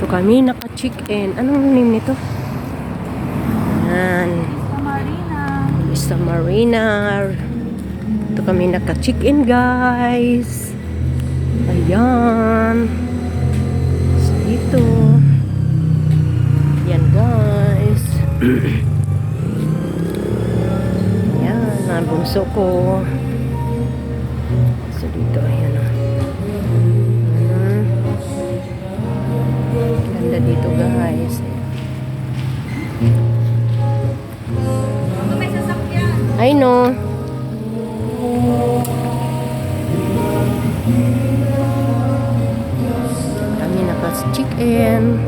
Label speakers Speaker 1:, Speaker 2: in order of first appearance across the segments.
Speaker 1: Dito kami naka-check-in. Anong name nito? Ayan. Vista Marina. Dito kami naka-check-in, guys. Ayan. So, dito. Ayan, guys. Ayan, nabunso ko. So, dito, ayan. Ganda dito, guys. I know. Kami naka-check-in.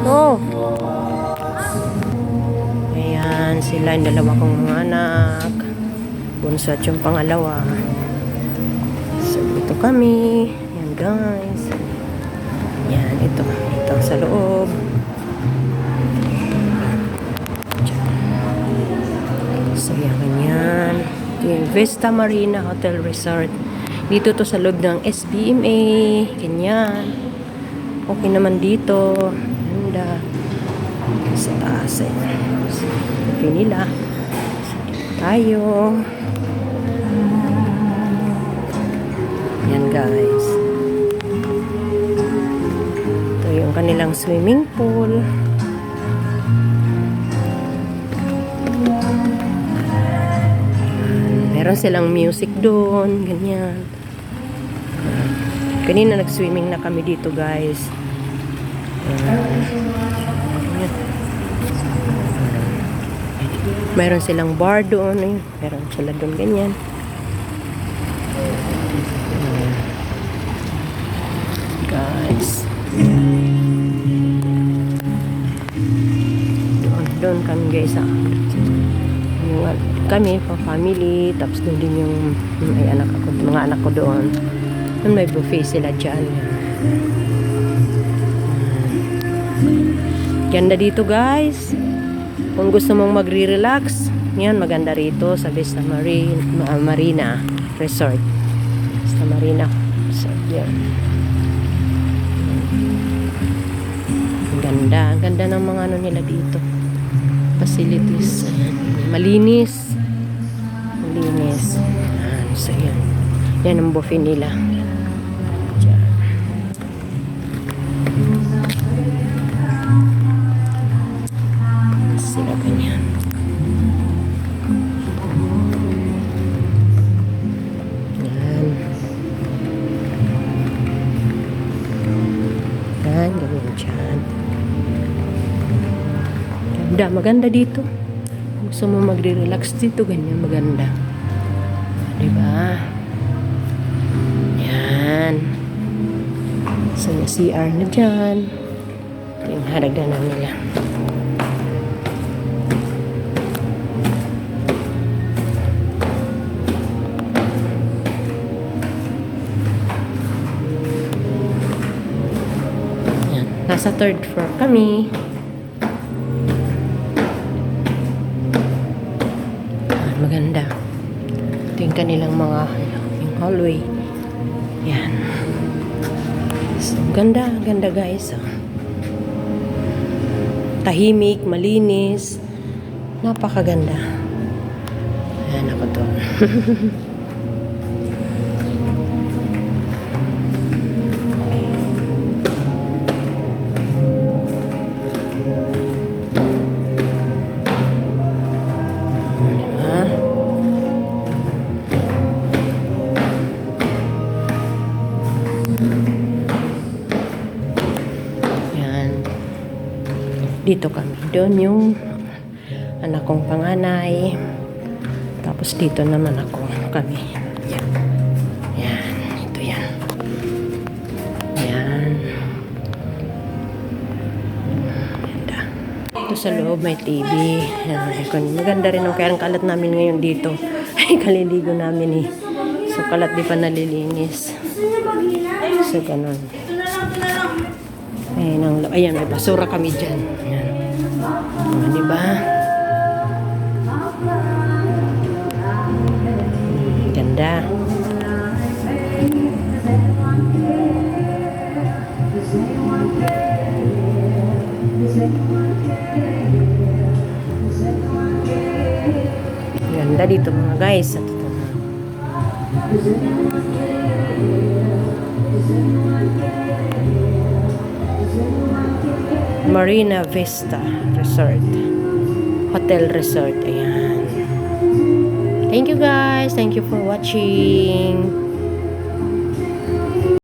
Speaker 1: Oh. Ayan, sila yung dalawa kong mga anak. Bunso at yung pangalawa. So, dito kami. Ayan, guys. Ayan, ito. Ito sa loob. So, yan, ganyan. Ito yung Vista Marina Hotel Resort. Dito to sa loob ng SBMA. Ganyan. Okay naman dito. Ganda. Sa taas eh. Nila. Tayo. Yan, guys. Ito yung kanilang swimming pool. Meron silang music doon. Ganyan. Kanina nag-swimming na kami dito, guys. Meron silang bar doon. Meron sila doon. Ganyan. Guys. Doon kami, guys. Kami, family. Tapos doon din yung mga anak ko doon. Doon may buffet sila dyan. Ganda dito, guys. Kung gusto mong magre-relax, yan, maganda rito sa Vista Marina Resort. Vista Marina Resort, yan. Ganda. Ganda ng mga ano nila dito. Facilities. Ayan. Malinis. Malinis. Ayan. So, yan. Yan ang buffet nila. Diyan. Sila ganyan. Yan. Yan. Ganyan dyan. Ganda. Maganda dito. Gusto mo magre-relax dito, ganyan maganda. Diba? Yan. So, yung CR na dyan. Ito yung haraganan nila. Yan. Nasa third floor kami. Maganda. Ito yung kanilang mga yung hallway. Yan. So, ganda. Ganda, guys. Tahimik, malinis. Napakaganda. Ayan ako to. Dito kami. Doon yung anak kong panganay. Tapos dito naman ako. Kami. Yan. Yan. Ito yan. Yan. Ganda. Ito sa loob may TV. Yan. Maganda rin ang kaya ang kalat namin ngayon dito. Ay, kaliligo namin eh. So, kalat di pa nalilinis. So, ganun. Ayan, may basura kami dyan. Ayan. Diba? Ganda. Ganda dito mga guys. At ito. Marina Vista Resort. Hotel Resort. Ayan. Thank you guys. Thank you for watching.